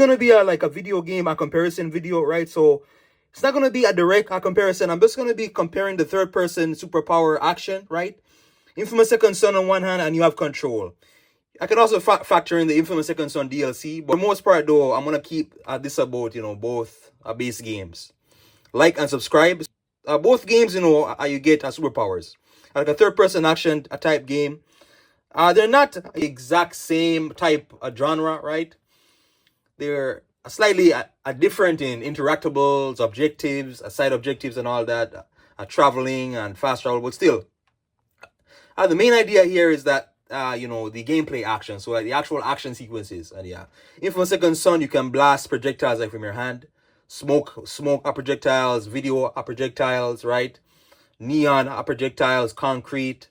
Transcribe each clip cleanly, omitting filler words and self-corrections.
gonna be like a video game, a comparison video, right? So it's not gonna be a direct comparison. I'm just gonna be comparing the third person superpower action, right? Infamous Second Son on one hand, and you have Control. I can also factor in the Infamous Second Son DLC, but for the most part, though, I'm gonna keep this about both base games. Like and subscribe. Both games, you get superpowers. Like a third-person action type game. They're not exact same type of genre, right? They're slightly different in interactables, objectives, side objectives, and all that, traveling and fast travel. But still, the main idea here is that the gameplay action, so like the actual action sequences, and yeah, Infamous Second Son, you can blast projectiles like from your hand, smoke projectiles, video projectiles, right? Neon projectiles, concrete.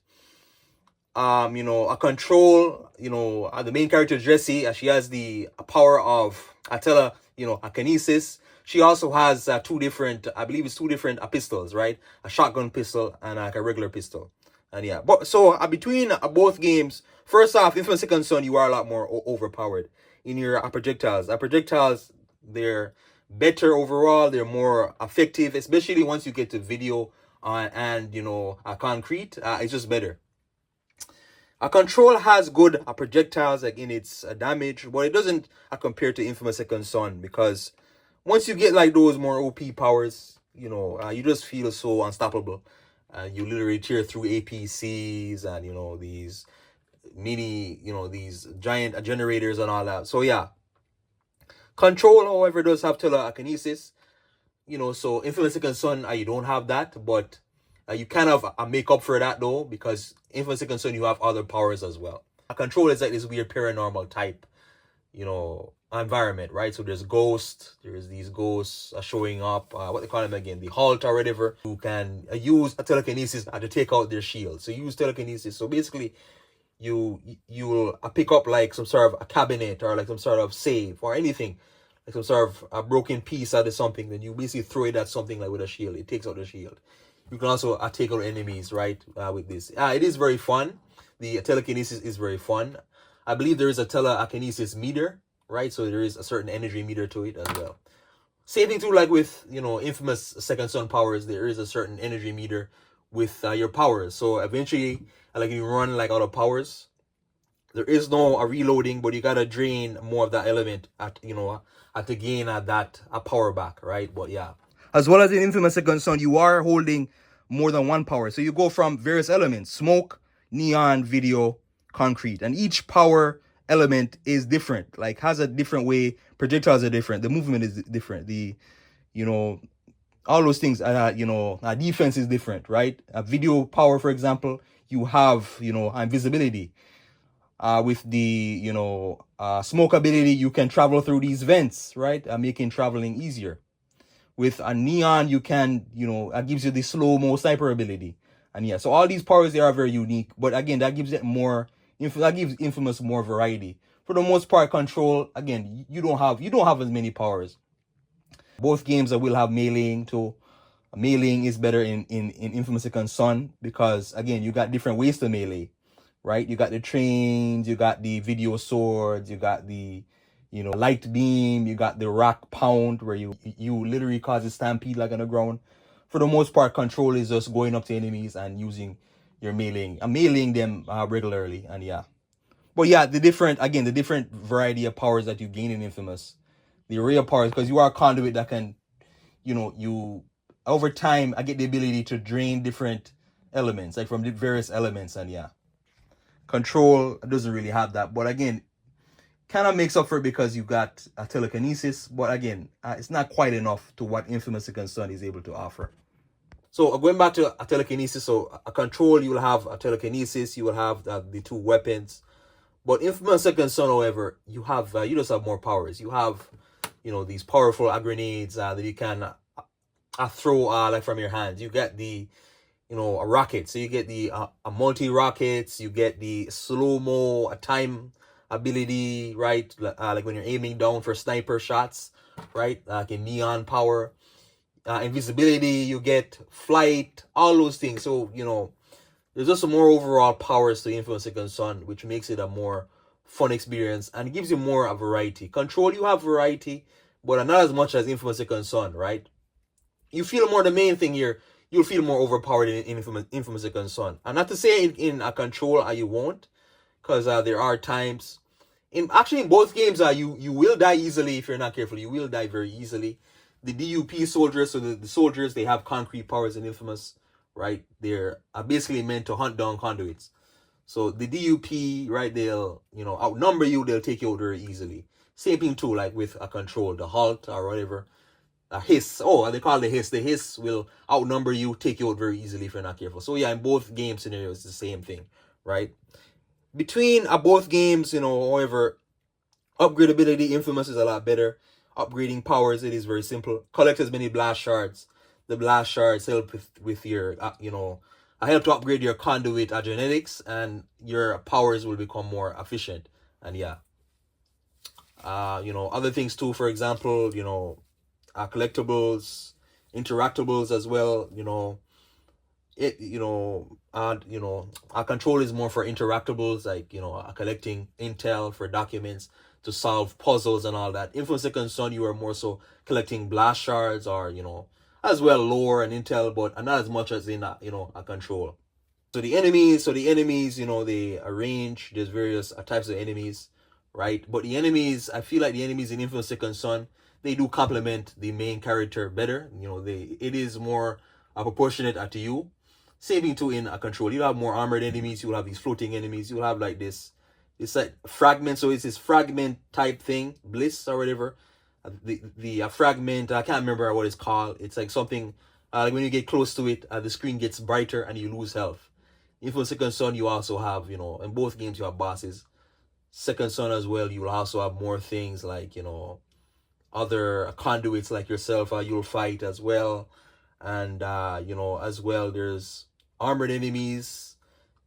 A Control, the main character Jessie, she has the power of Atella, a kinesis. She also has two different pistols, right? A shotgun pistol and like a regular pistol. And yeah, but so between both games, first off, Infamous Second Son, you are a lot more overpowered in your projectiles. Projectiles, they're better overall. They're more effective, especially once you get to video and concrete. It's just better. A Control has good projectiles like in its damage, but it doesn't compare to Infamous Second Son, because once you get like those more OP powers, you just feel so unstoppable. You literally tear through APCs and these mini, these giant generators and all that. So yeah, Control, however, does have telekinesis. So Infamous Second Son, you don't have that, but you kind of make up for that though, because Infamous Second Son, you have other powers as well. A Control is like this weird paranormal type, environment, right? So there's these ghosts showing up, what they call them again, the Halt or whatever, who can use a telekinesis to take out their shield. So you use telekinesis. So basically, you will pick up like some sort of a cabinet or like some sort of safe or anything, like some sort of a broken piece out of something. Then you basically throw it at something like with a shield. It takes out the shield. You can also take out enemies, right, with this. It is very fun. The telekinesis is very fun. I believe there is a telekinesis meter, right? So there is a certain energy meter to it as well. Same thing too, like with, Infamous Second Son powers, there is a certain energy meter with your powers. So eventually, like you run like out of powers, there is no reloading, but you gotta drain more of that element at to gain that power back, right? But yeah. As well as in Infamous Second Son, you are holding more than one power. So you go from various elements: smoke, neon, video, concrete. And each power element is different, like has a different way. Projectiles are different. The movement is different. All those things, defense is different, right? A video power, for example, you have, invisibility. With the, smoke ability, you can travel through these vents, right? Making traveling easier. With a neon, you can, it gives you the slow-mo sniper ability. And yeah, so all these powers, they are very unique. But again, that gives it more, that gives Infamous more variety. For the most part, Control, again, you don't have as many powers. Both games will have meleeing too. Meleeing is better in Infamous Second Son, because again, you got different ways to melee, right? You got the trains, you got the video swords, you got the light beam, you got the rock pound, where you literally cause a stampede like on the ground. For the most part, Control is just going up to enemies and using your meleeing them regularly, and yeah. But yeah, the different variety of powers that you gain in Infamous, the array of powers, because you are a conduit that can, you over time, I get the ability to drain different elements, like from the various elements, and yeah. Control doesn't really have that, but again, kind of makes up for it because you got a telekinesis, but again, it's not quite enough to what Infamous Second Son is able to offer. So going back to a telekinesis, so a Control, you will have a telekinesis, you will have the two weapons. But Infamous Second Son, however, you just have more powers. You have, these powerful grenades that you can throw like from your hands. You get the, a rocket. So you get the multi-rockets, you get the slow-mo time ability, right? Like when you're aiming down for sniper shots, right? Like in neon power. Invisibility, you get flight, all those things. So, there's just some more overall powers to Infamous Second Son, which makes it a more fun experience, and it gives you more of variety. Control, you have variety, but not as much as Infamous Second Son, right? You feel more, the main thing here, you'll feel more overpowered in Infamous Second Son. And not to say in a Control you won't, because there are times in both games you will die easily if you're not careful. You will die very easily. The DUP soldiers, so the soldiers, they have concrete powers in Infamous, right? They're basically meant to hunt down conduits. So the DUP, right, they'll, outnumber you, they'll take you out very easily. Same thing too, like with a Control, the halt or whatever. A hiss. Oh, they call it the hiss. The hiss will outnumber you, take you out very easily if you're not careful. So yeah, in both game scenarios, it's the same thing, right? Between both games, however, upgradability, Infamous is a lot better. Upgrading powers, it is very simple. Collect as many blast shards. The blast shards help with your, help to upgrade your conduit genetics, and your powers will become more efficient. And yeah, other things too. For example, collectibles, interactables as well. Our Control is more for interactables, like collecting intel for documents to solve puzzles and all that. Infamous Second Son, you are more so collecting blast shards, or as well lore and intel, but not as much as in a Control. So the enemies, they arrange. There's various types of enemies, right? But the enemies, I feel like the enemies in Infamous Second Son, they do complement the main character better. It is more proportionate to you. Same thing too in a Control. You have more armored enemies. You will have these floating enemies. You will have like this. It's like fragment. So it's this fragment type thing, bliss or whatever. The fragment. I can't remember what it's called. It's like something. Like when you get close to it, the screen gets brighter and you lose health. Infamous Second Son, you also have, in both games you have bosses. Second Son as well, you will also have more things like, other conduits like yourself. You'll fight as well. And as well, there's armored enemies.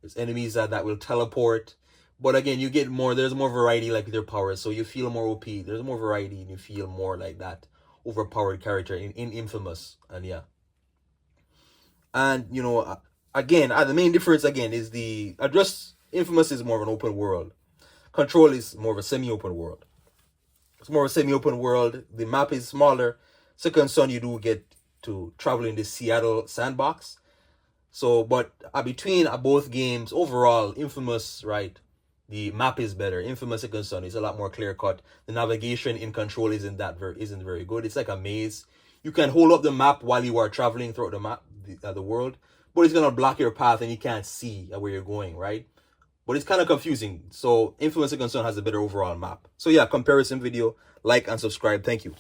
There's enemies that will teleport. But again, you get more, there's more variety like with their powers. So you feel more OP. There's more variety and you feel more like that overpowered character in Infamous. And yeah. And again, the main difference again is Infamous is more of an open world. Control is more of a semi-open world. It's more of a semi-open world. The map is smaller. Second Son, you do get to travel in the Seattle sandbox. So, but between both games, overall, Infamous, right, the map is better. Infamous Second Son is a lot more clear cut. The navigation in Control isn't very good. It's like a maze. You can hold up the map while you are traveling throughout the map, the world, but it's gonna block your path and you can't see where you're going, right? But it's kind of confusing. So Infamous Second Son has a better overall map. So yeah, comparison video, like and subscribe. Thank you.